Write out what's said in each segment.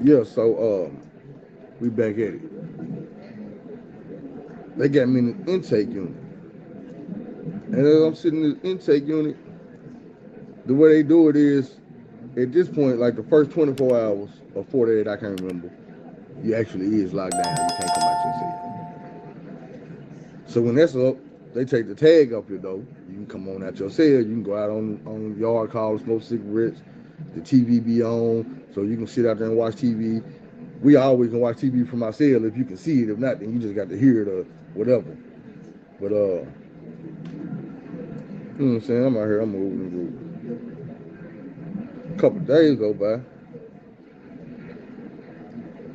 Yeah, so we back at it. They got me in the intake unit. And as I'm sitting in the intake unit, the way they do it is at this point, like the first 24 hours or 48, I can't remember, you actually is locked down. You can't come out your cell. So when that's up, they take the tag off your door. You can come on out your cell. You can go out on yard calls, smoke cigarettes. The TV be on, so you can sit out there and watch TV. We always can watch TV from our cell if you can see it. If not, then you just got to hear it or whatever. But you know what I'm saying? I'm out here. I'm moving and grooving. A couple of days go by,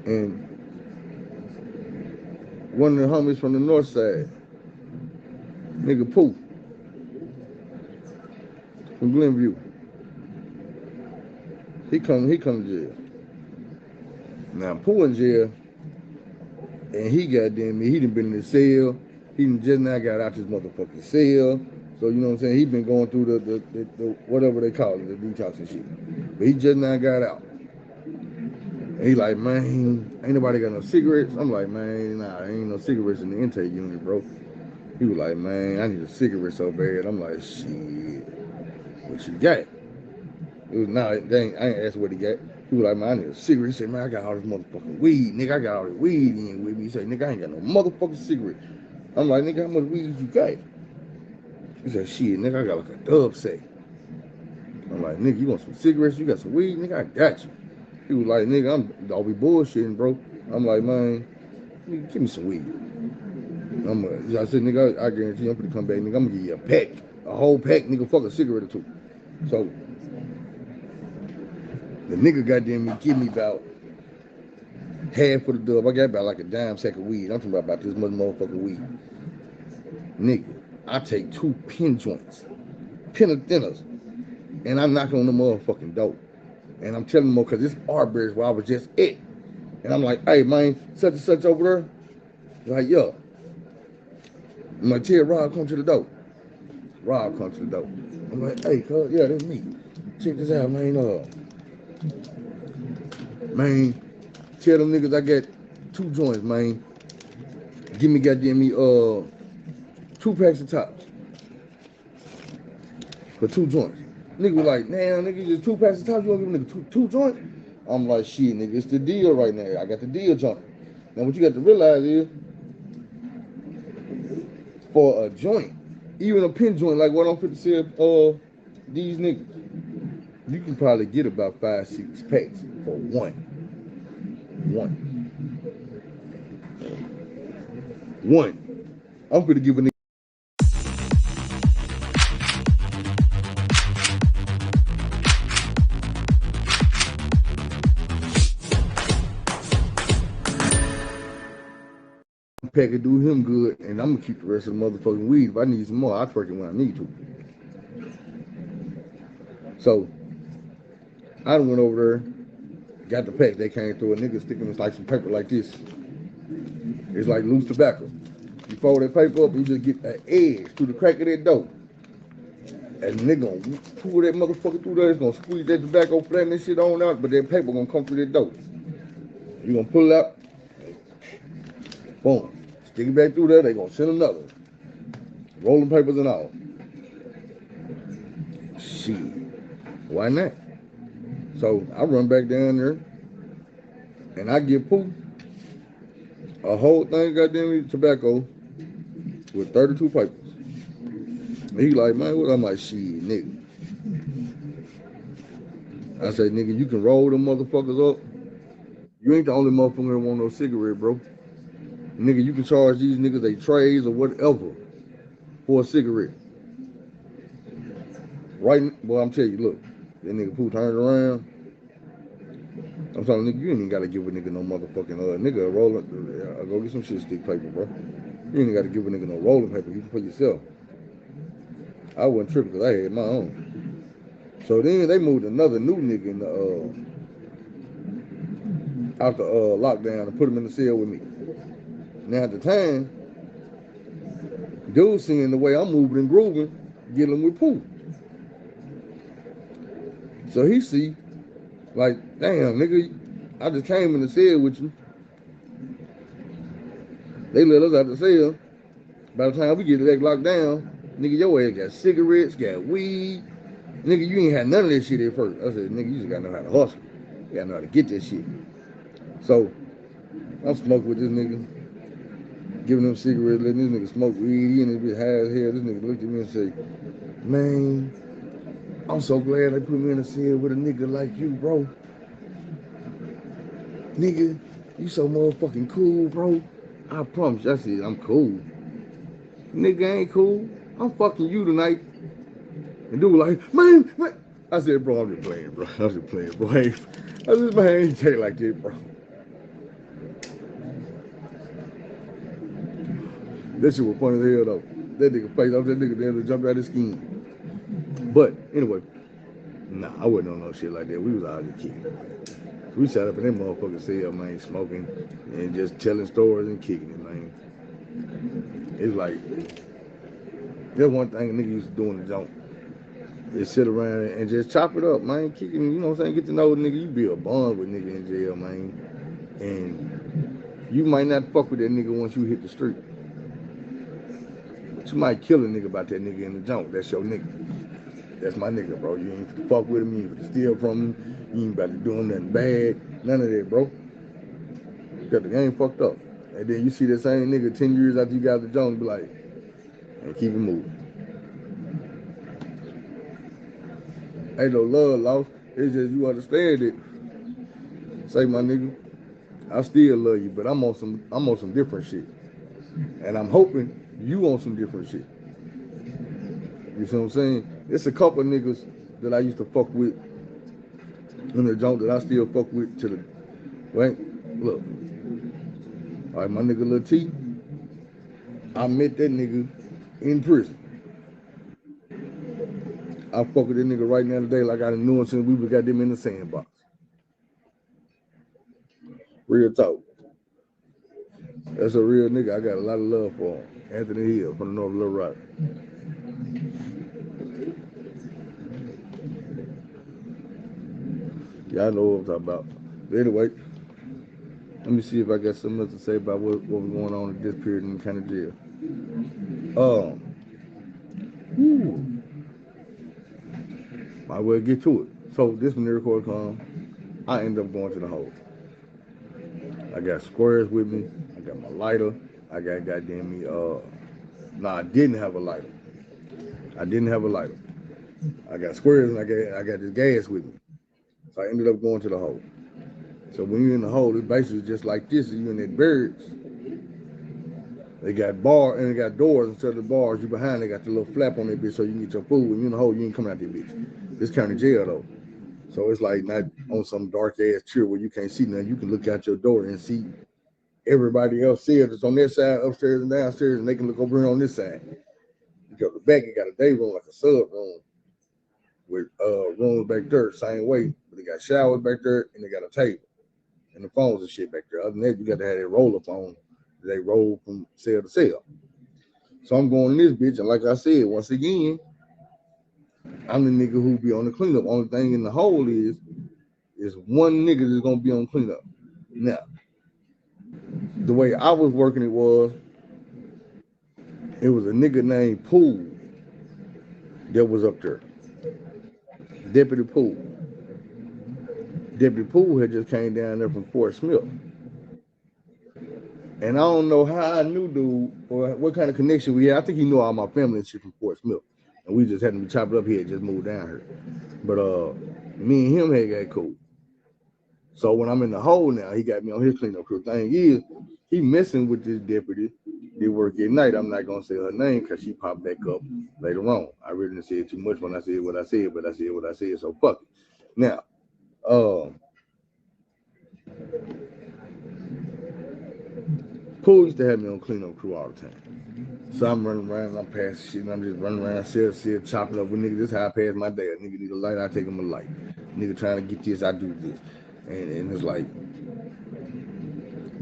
and one of the homies from the north side, nigga Pooh from Glenview, he come to jail. Now Pooh in jail, and he goddamn me, he done been in the cell. He done just now got out his motherfucking cell. So you know what I'm saying? He been going through the whatever they call it, the detox and shit. But he just now got out. And he like, man, ain't nobody got no cigarettes. I'm like, man, nah, ain't no cigarettes in the intake unit, bro. He was like, man, I need a cigarette so bad. I'm like, shit, what you got? It was nah, dang, I ain't asked what he got. He was like, man, I need a cigarette. He said, man, I got all this motherfucking weed, nigga. I got all this weed in with me. He said, nigga, I ain't got no motherfucking cigarette. I'm like, nigga, how much weed you got? He said, shit, nigga, I got like a dub sack. I'm like, nigga, you want some cigarettes? You got some weed? Nigga, I got you. He was like, nigga, I'll be bullshitting, bro. I'm like, man, nigga, give me some weed. I said, nigga, I guarantee you, I'm gonna come back, nigga. I'm gonna give you a pack, a whole pack, nigga. Fuck a cigarette or two. So the nigga goddamn me give me about half of the dub. I got about like a dime sack of weed. I'm talking about this much motherfucking weed, nigga. I take 2 pin joints, pin of thinners, and I knock on the motherfucking door. And I'm telling them, because it's Arbery's where I was just at. And I'm like, hey, man, such and such over there. They're like, yeah. I'm like, tell Rob, come to the door. Rob comes to the door. I'm like, hey, cuz, yeah, that's me. Check this out, man. Man, tell them niggas I got 2 joints, man. Give me goddamn me 2 packs of tops for 2 joints. Nigga was like, damn, nigga, just 2 packs of tops. You want to give a nigga two joints? I'm like, shit, nigga, it's the deal right now. I got the deal jumping. Now, what you got to realize is, for a joint, even a pin joint like what I'm finna say, these niggas, you can probably get about 5, 6 packs for one. I'm finna give a nigga. Pack and do him good, and I'm gonna keep the rest of the motherfucking weed. If I need some more, I'll twerk it when I need to. So I went over there, got the pack. They came through. A nigga sticking us like some paper like this. It's like loose tobacco. You fold that paper up, you just get an edge through the crack of that dope. And the nigga gonna pull that motherfucker through there. It's gonna squeeze that tobacco, flatten that shit on out, but that paper gonna come through that dope. You gonna pull it out, boom. Stick it back through there, they gonna send another. Rolling papers and all. Shit. Why not? So I run back down there and I give Pooh a whole thing of goddamn tobacco with 32 papers. And he like, man, what? I'm like, shit, nigga. I say, nigga, you can roll them motherfuckers up. You ain't the only motherfucker that want no cigarette, bro. Nigga, you can charge these niggas they trays or whatever for a cigarette. Right, well, I'm telling you, look, that nigga Pooh turned around. I'm telling nigga, you ain't even gotta give a nigga no motherfucking nigga roll it. Go get some shit stick paper, bro. You ain't gotta give a nigga no rolling paper. You can put yourself. I wasn't tripping because I had my own. So then they moved another new nigga in the out the lockdown and put him in the cell with me. Now at the time, dude seeing the way I'm moving and grooving, dealing with Pooh. So he see Like, damn, nigga, I just came in the cell with you. They let us out the cell. By the time we get that locked down, nigga, your ass got cigarettes, got weed. Nigga, you ain't had none of that shit at first. I said, nigga, you just gotta know how to hustle. You gotta know how to get that shit. So, I'm smoking with this nigga, giving him cigarettes, letting this nigga smoke weed. He and this bitch high as hell. This nigga looked at me and said, man, I'm so glad they put me in a cell with a nigga like you, bro. Nigga, you so motherfucking cool, bro. I promise you, I said, I'm cool. Nigga ain't cool. I'm fucking you tonight. And dude like, man. I said, bro, I'm just playing, bro. I'm just playing, bro. I said, man, I ain't take it like that, bro. That shit was funny as hell, though. That nigga face off, that nigga damn jumped out his skin. But, anyway, nah, I wasn't on no shit like that. We was out just kicking. So we sat up in that motherfucking cell, man, smoking and just telling stories and kicking it, man. It's like, that's one thing a nigga used to do in the jump. Is sit around and just chop it up, man. Kicking, you know what I'm saying? Get to know the nigga. You build a bond with nigga in jail, man. And you might not fuck with that nigga once you hit the street. But you might kill a nigga about that nigga in the junk. That's your nigga. That's my nigga, bro. You ain't fuck with him. You ain't steal from him. You ain't about to do him nothing bad. None of that, bro. Because the game fucked up. And then you see that same nigga 10 years after you got the junk, be like, and keep it moving. Ain't no love lost. It's just you understand it. Say, my nigga, I still love you, but I'm on some different shit. And I'm hoping you on some different shit. You see what I'm saying? It's a couple niggas that I used to fuck with in the junk that I still fuck with to the right. Look, all right, my nigga Lil T, I met that nigga in prison. I fuck with that nigga right now today like I done knew him since we got them in the sandbox. Real talk. That's a real nigga. I got a lot of love for him. Anthony Hill from the North Little Rock. Yeah, I know what I'm talking about. But anyway, let me see if I got something else to say about what was going on in this period in county jail. Might well get to it. So this when the record come, I end up going to the hole. I got squares with me. I got my lighter. I got goddamn me. No, I didn't have a lighter. I didn't have a lighter. I got squares and I got this gas with me. So I ended up going to the hole. So when you're in the hole, it's basically just like this. You in that barracks. They got bars and they got doors instead of the bars. You behind, they got the little flap on that bitch so you can get your food. When you're in the hole, you ain't coming out that bitch. This county jail though. So it's like not on some dark ass chair where you can't see nothing. You can look out your door and see everybody else cell that's on their side, upstairs and downstairs, and they can look over here on this side. You go to the back, you got a day room like a sub room with rooms back there, same way. But they got showers back there and they got a table and the phones and shit back there. Other than that, you got to have that roller phone. They roll from cell to cell. So I'm going in this bitch, and like I said, once again, I'm the nigga who be on the cleanup. Only thing in the hole is one nigga that's gonna be on cleanup. Now, the way I was working it was a nigga named Poole that was up there. Deputy Poole. Deputy Poole had just came down there from Fort Smith. And I don't know how I knew dude or what kind of connection we had. I think he knew all my family and shit from Fort Smith. And we just hadn't chopped up here, just moved down here. But me and him had got cool. So when I'm in the hole now, he got me on his cleanup crew. Thing is, he messing with this deputy. They work at night. I'm not gonna say her name because she popped back up later on. I really didn't say it too much when I said what I said, but I said what I said, so fuck it. Now, Poole used to have me on cleanup crew all the time. So I'm running around, I'm passing shit, and I'm just running around, chopping up with niggas. This is how I pass my day. A nigga need a light, I take him a light. Nigga trying to get this, I do this. And it's like,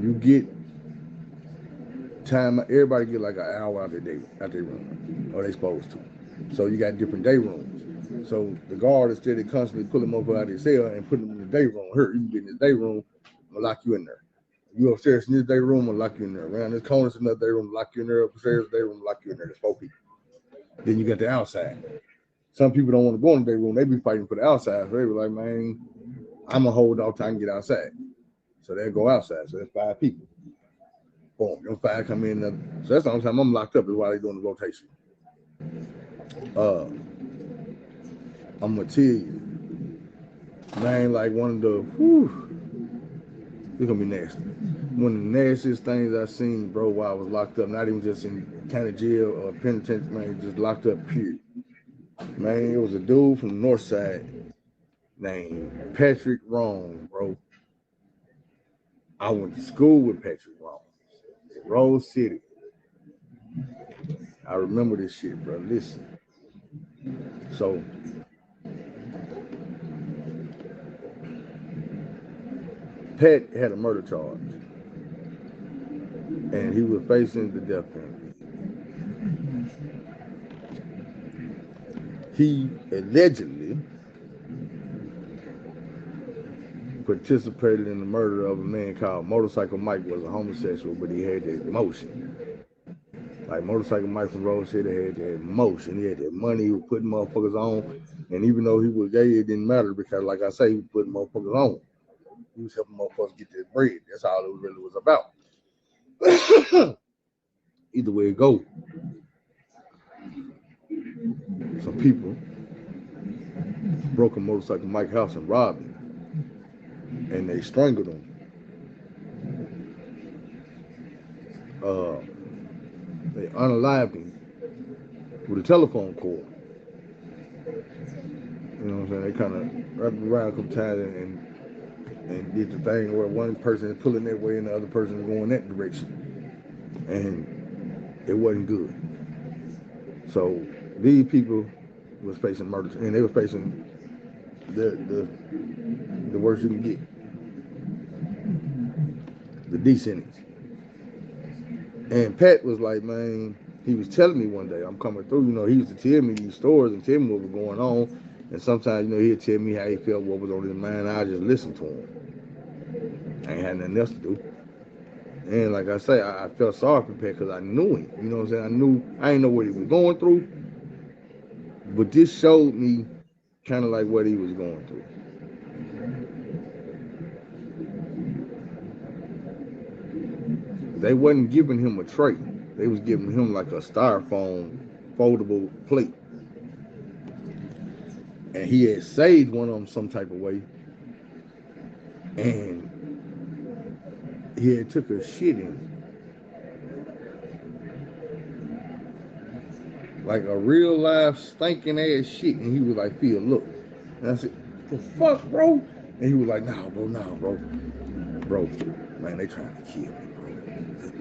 you get time, everybody get like an hour out their day, out their room, or they supposed to. So you got different day rooms. So the guard is steady constantly pulling him out of his cell and putting him in the day room. Hurt, you get in his day room, I'm gonna lock you in there. You upstairs in this day room, I'm gonna lock you in there. Around this corner, it's another day room, lock you in there. Upstairs, day room, lock you in there. There's 4 people. Then you got the outside. Some people don't want to go in the day room. They be fighting for the outside. So they be like, man, I'm gonna hold off till I can get outside. So they go outside. So there's 5 people. Boom, them 5 come in. So that's the only time I'm locked up is while they're doing the rotation. I'm gonna tell you, man, like one of the, it's gonna be nasty. One of the nastiest things I seen, bro, while I was locked up, not even just in county jail or penitentiary, man, just locked up, period. Man, it was a dude from the north side named Patrick Wrong, bro. I went to school with Patrick Wrong in Rose City. I remember this shit, bro. Listen. So, Pat had a murder charge, and he was facing the death penalty. He allegedly participated in the murder of a man called Motorcycle Mike. Was a homosexual, but he had that motion. Like Motorcycle Mike from Rose City had that motion. He had that money. He was putting motherfuckers on. And even though he was gay, it didn't matter because, like I say, he was putting motherfuckers on. He was helping motherfuckers get their bread. That's all it really was about. Either way it go. Some people broke a Motorcycle Mike's house and robbed him. And they strangled him. They unalived him with a telephone cord. You know what I'm saying? They kind of wrapped around a couple times and did the thing where one person is pulling that way and the other person is going that direction. And it wasn't good. So these people was facing murder, and they were facing the worst you can get. The D sentence. And Pat was like, man, he was telling me one day, I'm coming through, you know, he used to tell me these stories and tell me what was going on. And sometimes, you know, he'd tell me how he felt, what was on his mind. I just listened to him. I ain't had nothing else to do. And like I say, I felt sorry for Pat because I knew him. You know what I'm saying? I didn't know what he was going through. But this showed me kind of like what he was going through. They wasn't giving him a tray. They was giving him like a styrofoam foldable plate. And he had saved one of them some type of way. And he had took a shit in it. Like a real life stinking ass shit. And he was like, Phil, look. And I said, the fuck, bro? And he was like, nah, bro. Bro, man, they trying to kill me, bro.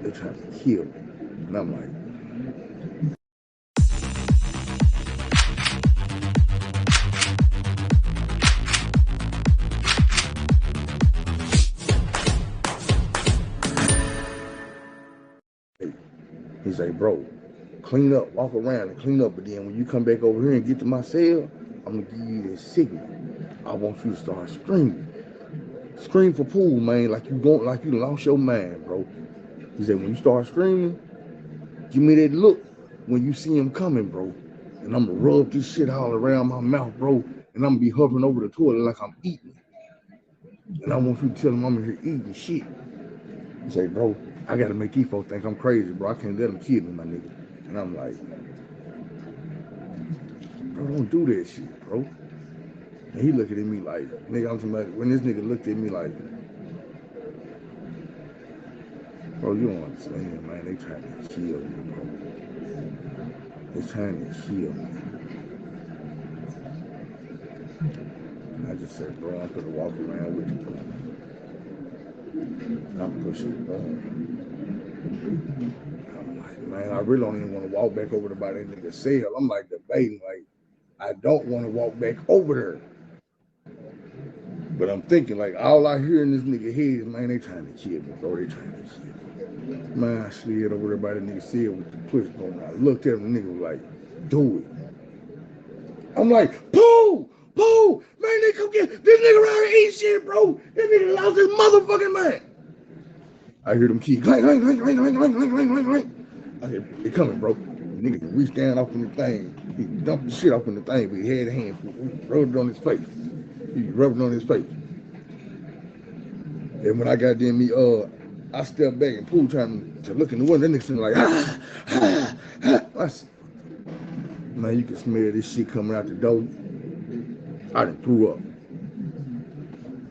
They trying to kill me. And I'm like, he say, bro, clean up, walk around and clean up. But then when you come back over here and get to my cell, I'm gonna give you this signal. I want you to start screaming. Scream for pool, man, like you lost your mind, bro. He said, when you start screaming, give me that look when you see him coming, bro. And I'm gonna rub this shit all around my mouth, bro. And I'm gonna be hovering over the toilet like I'm eating. And I want you to tell him I'm in here eating shit. He say, bro, I gotta make these folks think I'm crazy, bro. I can't let them kill me, my nigga. And I'm like, bro, don't do that shit, bro. And he looking at me like, nigga, I'm talking about, when this nigga looked at me like, bro, you don't understand, man. They trying to kill me, bro. They trying to kill me. And I just said, bro, I'm gonna walk around with you, bro. I'm pushing the button. I'm like, man, I really don't even want to walk back over to by that nigga's cell. I'm like debating, like, I don't want to walk back over there. But I'm thinking, like, all I hear in this nigga head is, man, they trying to kill me, bro. They trying to kill me. Man, I slid over there by the nigga's cell with the push going. I looked at him, the nigga was like, do it. I'm like, pull This nigga around here ain't shit, bro. This nigga lost his motherfucking mind. I hear them keys. Clank, clank, clank, clank, clank, clank, clank, clank, clank. I said, they coming, bro. The nigga reached down off in the thing. He dumped the shit off in the thing, but he had a handful. Rubbed it on his face. He rubbed it on his face. And when I got there, I stepped back and Pooh trying to look in the window. That nigga sitting like, I said, man, you can smell this shit coming out the door. I done threw up.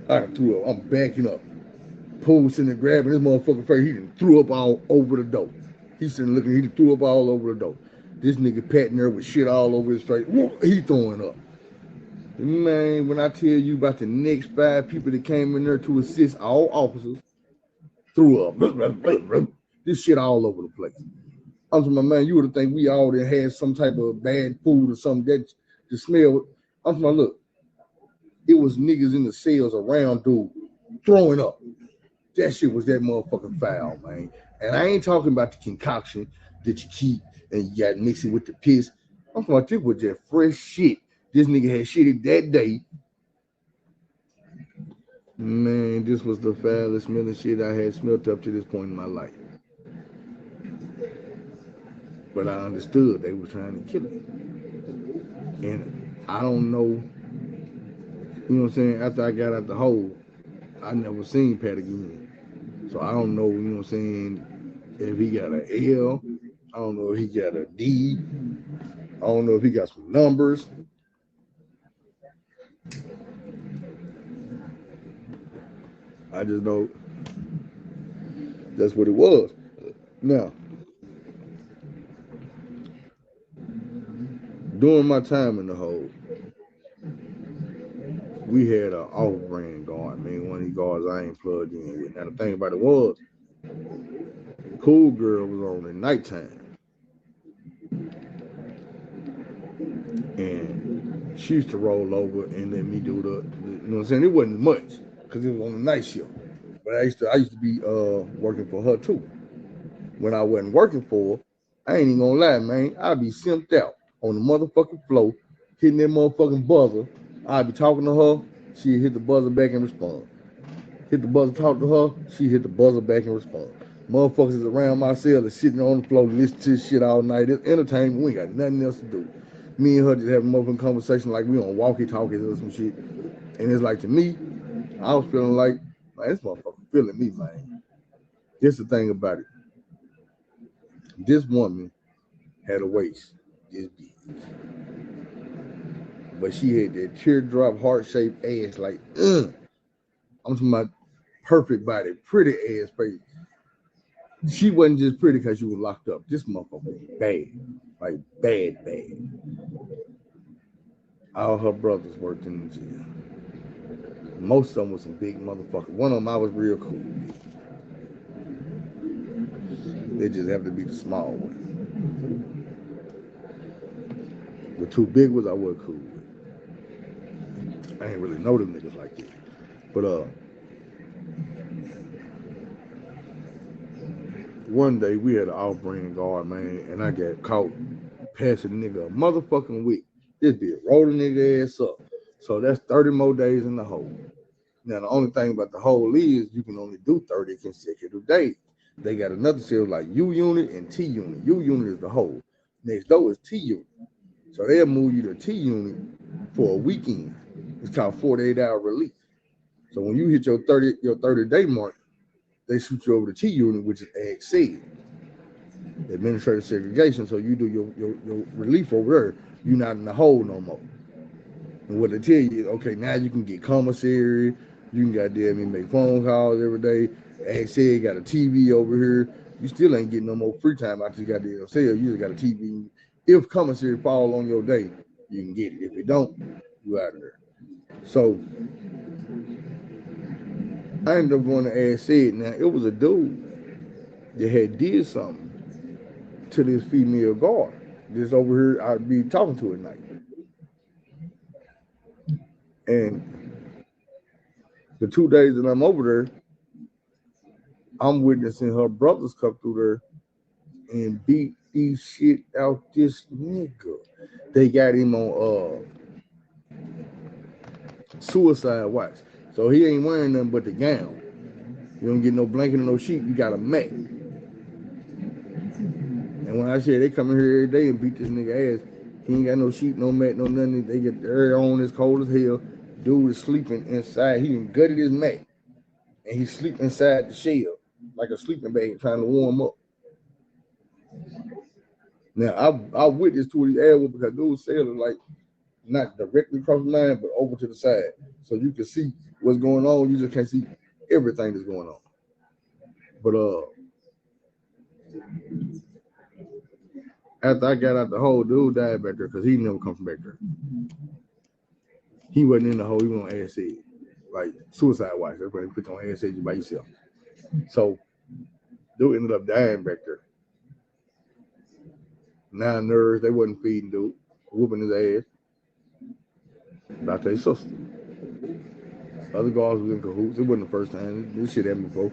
I'm backing up. Pooh sitting there grabbing this motherfucker face. He done threw up all over the door. He's sitting looking, he threw up all over the door. This nigga patting her with shit all over his face. He throwing up. Man, when I tell you about the next 5 people that came in there to assist, all officers, threw up. This shit all over the place. I'm talking about, man, you would have think we all there had some type of bad food or something that the smell. I'm talking about, look, it was niggas in the cells around dude throwing up. That shit was that motherfucking foul, man. And I ain't talking about the concoction that you keep and you got mixed it with the piss. I'm talking about this was just fresh shit. This nigga had shitted that day. Man, this was the foulest smelling shit I had smelled up to this point in my life. But I understood they were trying to kill it. And I don't know, you know what I'm saying, after I got out the hole, I never seen Pat again. So I don't know, you know what I'm saying, if he got an L, I don't know if he got a D, I don't know if he got some numbers. I just know that's what it was. Now, during my time in the hole, we had an off-brand guard, man. One of these guards I ain't plugged in with. Now the thing about it was, Cool Girl was on at nighttime. And she used to roll over and let me do the you know what I'm saying? It wasn't much, because it was on the night shift. But I used to be working for her too. When I wasn't working for her, I ain't even gonna lie, man. I'd be simped out on the motherfucking floor, hitting that motherfucking buzzer. I'd be talking to her, she'd hit the buzzer back and respond. Hit the buzzer, talk to her, she'd hit the buzzer back and respond. Motherfuckers is around my cell and sitting on the floor listening to this shit all night. It's entertainment, we ain't got nothing else to do. Me and her just having a motherfucking conversation like we on walkie-talkies or some shit. And it's like, to me, I was feeling like, man, this motherfucker feeling me, man. Here's the thing about it. This woman had a waist this big, but she had that teardrop heart-shaped ass, like, I'm talking about perfect body, pretty ass face. She wasn't just pretty because she was locked up. This motherfucker was bad, like bad. All her brothers worked in the jail. Most of them was some big motherfuckers. One of them I was real cool with. They just have to be the small one. The 2 big ones I was cool with. I ain't really know them niggas like that. But one day we had an off-brand guard, man, and I got caught passing nigga a motherfucking week. This bitch rolling nigga ass up. So that's 30 more days in the hole. Now the only thing about the hole is you can only do 30 consecutive days. They got another cell like U unit and T unit. U unit is the hole. Next door is T unit. So they'll move you to T unit for a weekend. It's called 48-hour release. So when you hit your 30-day mark, they shoot you over to T unit, which is AXC, administrative segregation. So you do your relief over there. You're not in the hole no more. And what they tell you is, okay, now you can get commissary. You can goddamn make phone calls every day. AXC got a TV over here. You still ain't getting no more free time after you got the cell. You just got a TV. If commissary fall on your day, you can get it. If it don't, you out of there. So I ended up going to AXC. Now it was a dude that had did something to this female guard. This over here I'd be talking to at night. And the 2 days that I'm over there, I'm witnessing her brothers come through there and beat the shit out this nigga. They got him on suicide watch. So he ain't wearing nothing but the gown. You don't get no blanket or no sheet. You got a mat. And when I say they come in here every day and beat this nigga ass, he ain't got no sheet, no mat, no nothing. They get the air on, it's cold as hell. Dude is sleeping inside. He done gutted his mat. And he sleep inside the shell like a sleeping bag trying to warm up. Now, I witnessed to his ass because dude sailing like not directly across the line, but over to the side. So you can see what's going on. You just can't see everything that's going on. But after I got out the hole, dude died back there because he never come from back there. He wasn't in the hole, he was on acid. Like suicide watch. Everybody put on acid by yourself. So dude ended up dying back there. 9 nerves, they wasn't feeding dude, whooping his ass. But I tell you, sister. Other guards was in cahoots. It wasn't the first time. This shit happened before.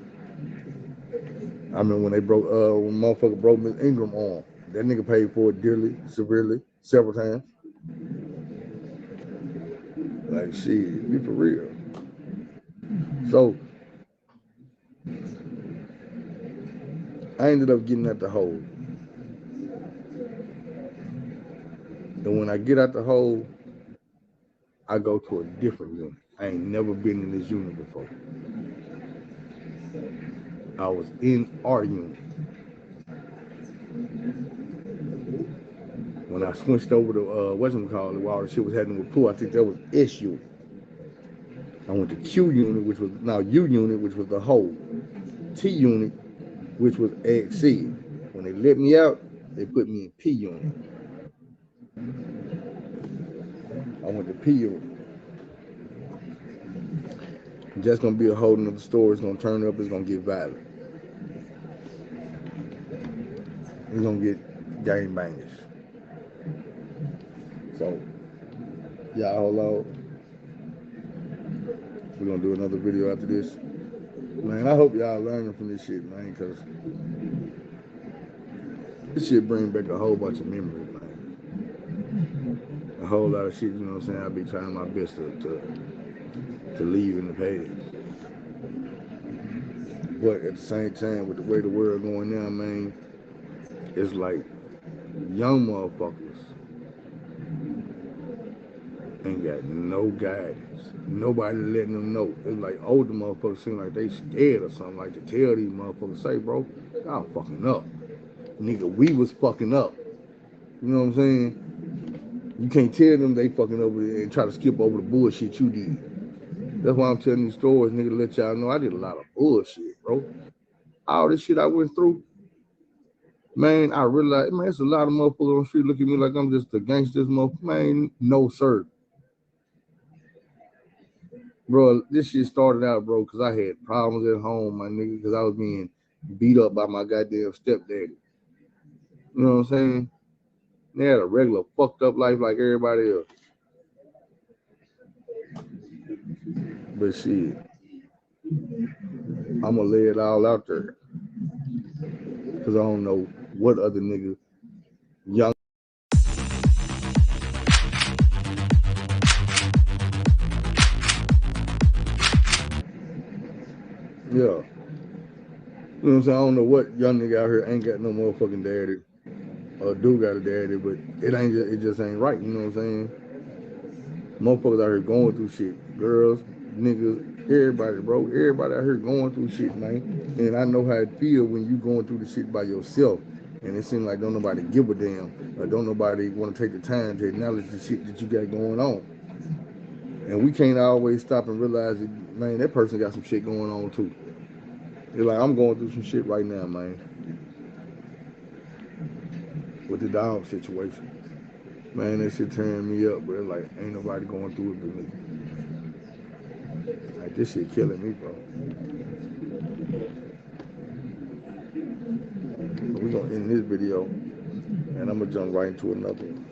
I remember when they broke, when motherfucker broke Miss Ingram arm. That nigga paid for it dearly, severely, several times. Like, shit, be for real. So, I ended up getting out the hole. And when I get out the hole, I go to a different unit. I ain't never been in this unit before. I was in our unit. When I switched over to, whatchamacallit, while all the shit was happening with Pooh, I think that was S unit. I went to Q unit, which was now U unit, which was the hole. T unit, which was XC. When they let me out, they put me in P unit. I went to P unit. Just gonna be a whole nother story. It's gonna turn up. It's gonna get violent. It's gonna get gang bangers. So, y'all hold on. We're gonna do another video after this. Man, I hope y'all learning from this shit, man, because this shit bring back a whole bunch of memories, man. A whole lot of shit, you know what I'm saying? I'll be trying my best to leave in the past. But at the same time, with the way the world going now, man, it's like young motherfuckers ain't got no guidance. Nobody letting them know. It's like older motherfuckers seem like they scared or something, like to tell these motherfuckers, say, bro, y'all fucking up. Nigga, we was fucking up. You know what I'm saying? You can't tell them they fucking over there and try to skip over the bullshit you did. That's why I'm telling these stories, nigga, to let y'all know I did a lot of bullshit, bro. All this shit I went through, man, I realized, man, it's a lot of motherfuckers on the street look at me like I'm just a gangster motherfucker. Man, no, sir. Bro, this shit started out, bro, because I had problems at home, my nigga, because I was being beat up by my goddamn stepdaddy. You know what I'm saying? They had a regular fucked up life like everybody else. But shit, I'm going to lay it all out there. Because I don't know what other nigga, young. Yeah. You know what I'm saying? I don't know what young nigga out here ain't got no motherfucking daddy. Or do got a daddy, but it just ain't right, you know what I'm saying? Motherfuckers out here going through shit. Girls, niggas, everybody, bro. Everybody out here going through shit, man. And I know how it feel when you going through the shit by yourself. And it seems like don't nobody give a damn. Or don't nobody want to take the time to acknowledge the shit that you got going on. And we can't always stop and realize that, man, that person got some shit going on too. It's like, I'm going through some shit right now, man. With the dog situation. Man, that shit tearing me up, bro. Like, ain't nobody going through it but me. Like, this shit killing me, bro. But we gonna end this video, and I'm gonna jump right into another one.